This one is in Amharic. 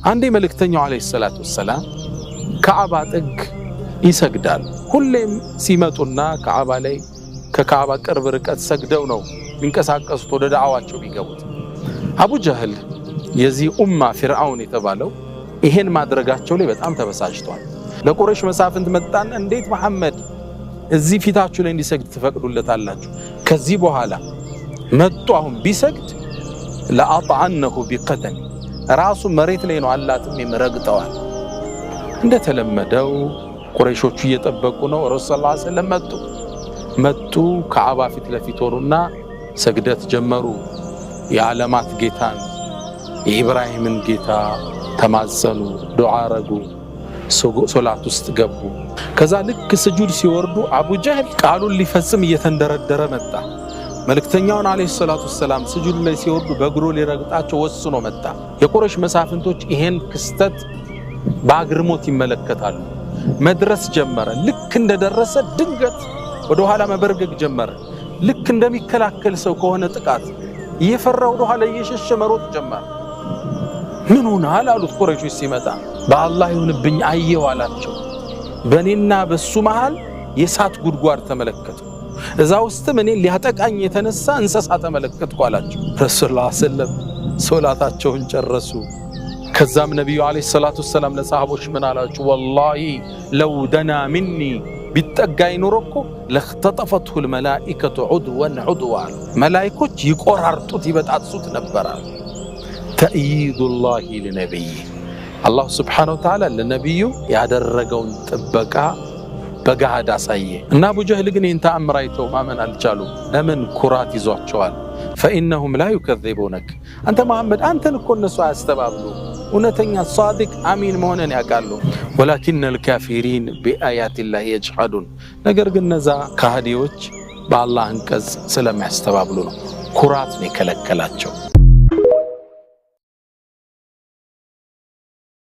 አንዴ መልእክተኛው አለይሂ ሰላቱ ወሰላም ከዓባ ጥግ ይሰግዳል። ሁሌም ሲመጡና ከዓባ ላይ ከካዕባ ቅርብ ርቀት ሰግደው ነው የሚንቀሳቀሱት ወደ ዳዕዋቸው ቢገቡት። አቡ ጀህል የዚህ ኡማ ፊርዓውን የተባለው ይሄን ማድረጋቸው ላይ በጣም ተበሳጭቷል። ለቁረይሽ መሳፍንት መጣና እንዴት መሐመድ እዚህ ፊታችሁ ላይ እንዲሰግድ ትፈቅዱለታላችሁ? ከዚህ በኋላ መጡ አሁን ቢሰግድ ለአጥዐነሁ ቢቀደም ራሱ መሬት ላይ ነው አላጥም የምረግጠዋል። እንደተለመደው ቁረይሾቹ እየጠበቁ ነው። ረሱል ሰለላሁ ዐለይሂ ወሰለም መጡ ከዓባ ፊት ለፊት ሆኑና ሰግደት ጀመሩ። የዓለማት ጌታን የኢብራሂምን ጌታ ተማጸኑ፣ ዱዓ አረጉ፣ ሶላት ውስጥ ገቡ። ከዛ ልክ ስጁድ ሲወርዱ አቡ ጀህል ቃሉን ሊፈጽም እየተንደረደረ መጣ። መልእክተኛውን አለይሂ ሰላቱ ወሰላም ስጁድ ላይ ሲወርዱ በእግሩ ሊረግጣቸው ወስኖ መጣ። የቁረይሽ መሳፍንቶች ይሄን ክስተት በአግርሞት ይመለከታሉ። መድረስ ጀመረ። ልክ እንደደረሰ ድንገት ወደ ኋላ መበርገግ ጀመረ። ልክ እንደሚከላከል ሰው ከሆነ ጥቃት እየፈራ ወደ ኋላ እየሸሸ መሮጥ ጀመረ። ምን ሆነሃል አሉት ቁረይሾች ሲመጣ። በአላህ ይሁንብኝ አየው አላቸው። በእኔና በሱ መሃል የእሳት ጉድጓድ ተመለከቱ። እዛ ውስጥም እኔ ሊያጠቃኝ የተነሳ እንስሳ ተመለከትኩ አላቸው። ረሱላህ ሰለም ሶላታቸውን ጨረሱ። ከዛም ነቢዩ አለይሂ ሰላቱ ወሰላም ለሰሃቦች ምን አላቸው? ወላሂ ለው ደና ሚኒ ቢጠጋይ ኖሮ እኮ ለኽተጠፈትሁ ልመላኢከቱ ዑድወን ዑድዋ መላኢኮች ይቆራርጡት ይበጣጥሱት ነበር። ተእይዱላሂ ለነቢይ አላሁ ስብሓነሁ ወተዓላ ለነቢዩ ያደረገውን ጥበቃ በገሃድ አሳየ። እና አቡ ጀህል ግን ይህን ተአምር አይተው ማመን አልቻሉም። ለምን? ኩራት ይዟቸዋል። ፈኢነሁም ላ ዩከዚቡነክ አንተ መሐመድ አንተን እኮ እነሱ አያስተባብሉ እውነተኛ ሷዲቅ አሚን መሆንን ያውቃሉ። ወላኪነል ካፊሪን ቢአያቲላሂ የጅሐዱን ነገር ግን እነዛ ካህዲዎች በአላህ አንቀጽ ስለሚያስተባብሉ ነው። ኩራት ነው የከለከላቸው።